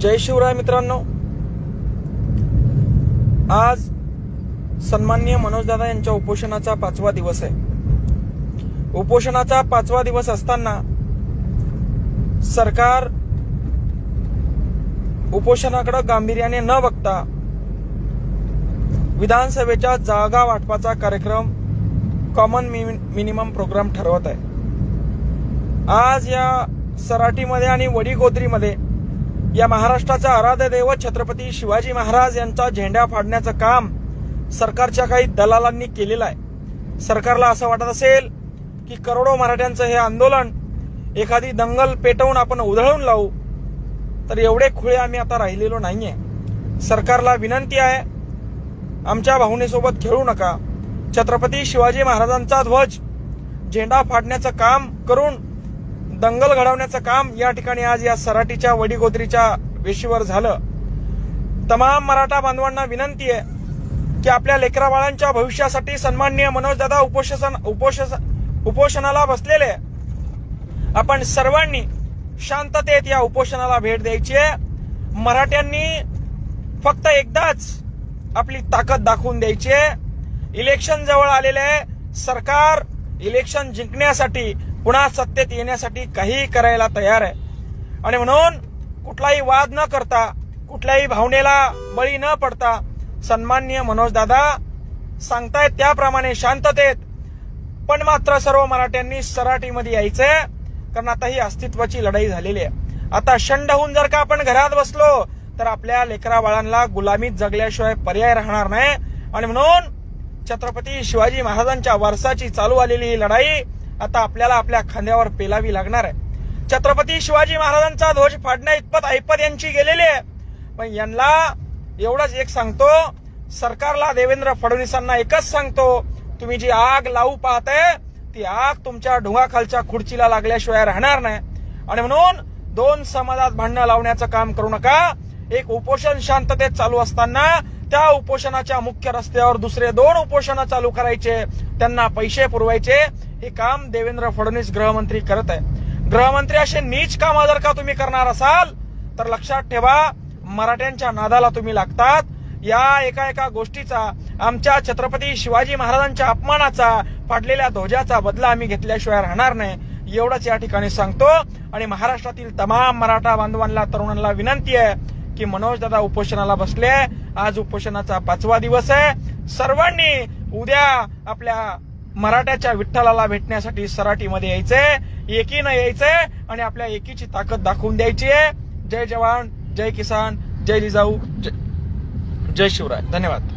जय शिवराय मित्रांनो, आज सन्माननीय मनोजदादा यांच्या उपोषणाचा 5वा दिवस आहे। उपोषणाचा 5वा दिवस असताना सरकार उपोषणाकडे गांभीर्याने न बघता विधानसभेच्या जागा वाटपाचा कार्यक्रम कॉमन मिनिमम प्रोग्राम ठरवत आहे। आज या सराटीमध्ये आणि वडीगोद्रीमध्ये या महाराष्ट्राचा आराध्य दैवत छत्रपती शिवाजी महाराज यांचा झेंडा फाडण्याचं काम सरकारच्या काही दलालांनी केलेलं आहे। सरकारला असं वाटत असेल की करोडो मराठ्यांचं हे आंदोलन एखादी दंगल पेटवून आपण उधळून लावू, तर एवढे खुळे आम्ही आता राहिलेलो नाहीये। सरकारला विनंती आहे, आमच्या भावनेसोबत खेळू नका। छत्रपती शिवाजी महाराजांचा ध्वज झेंडा फाडण्याचं काम करून दंगल घडवण्याचं काम या ठिकाणी आज या सराटीच्या वडीगोद्रीच्या वेशीवर झालं। तमाम मराठा बांधवांना विनंती आहे की आपल्या लेकराबाळांच्या भविष्यासाठी सन्माननीय मनोजदादा उपोषणाला बसलेले आपण सर्वांनी शांततेत या उपोषणाला भेट द्यायची आहे। मराठ्यांनी फक्त एकदाच आपली ताकद दाखवून द्यायची आहे। इलेक्शन जवळ आलेले आहे, सरकार इलेक्शन जिंकण्यासाठी पुन्हा सत्तेत येण्यासाठी काही करायला तयार आहे आणि म्हणून कुठलाही वाद न करता, कुठल्याही भावनेला बळी न पडता सन्माननीय मनोजदादा सांगतायत त्याप्रमाणे शांततेत पण मात्र सर्व मराठ्यांनी सराटीमध्ये यायचंय, कारण आता ही अस्तित्वाची लढाई झालेली आहे। आता शंड होऊन जर का आपण घरात बसलो तर आपल्या लेकरा बाळांना गुलामीत जगल्याशिवाय पर्याय राहणार नाही आणि म्हणून छत्रपती शिवाजी महाराजांच्या वारसाची चालू आलेली ही लढाई आता आपल्याला आपल्या खांद्यावर पेलावी लागणार आहे। छत्रपती शिवाजी महाराजांचा ध्वज फाडण्या इतपत ऐपत यांची गेलेली आहे, पण यांना एवढंच एक सांगतो, सरकारला देवेंद्र फडणवीसांना एकच सांगतो, तुम्ही जी आग लावू पाहताय ती आग तुमच्या ढोंगाखालच्या खुर्चीला लागल्याशिवाय राहणार नाही आणि म्हणून दोन समाजात भांडणं लावण्याचं काम करू नका। एक उपोषण शांततेत चालू असताना त्या उपोषणाच्या मुख्य रस्त्यावर दुसरे 2 उपोषण चालू करायचे, त्यांना पैसे पुरवायचे, हे काम देवेंद्र फडणवीस गृहमंत्री करत आहे। गृहमंत्री असे नीच काम जर का तुम्ही करणार असाल तर लक्षात ठेवा, मराठ्यांच्या नादाला तुम्ही लागतात। या एका गोष्टीचा, आमच्या छत्रपती शिवाजी महाराजांच्या अपमानाचा, फाडलेल्या ध्वजाचा बदला आम्ही घेतल्याशिवाय राहणार नाही, एवढंच या ठिकाणी सांगतो। आणि महाराष्ट्रातील तमाम मराठा बांधवांना, तरुणांना विनंती आहे की मनोजदादा उपोषणाला बसले, आज उपोषणाचा 5वा दिवस आहे। सर्वांनी उद्या आपल्या मराठ्याच्या विठ्ठलाला भेटण्यासाठी सराटीमध्ये यायचंय, एकीनं यायचंय आणि आपल्या एकीची ताकद दाखवून द्यायची आहे। जय जवान, जय किसान, जय जिजाऊ, जय शिवराय। धन्यवाद।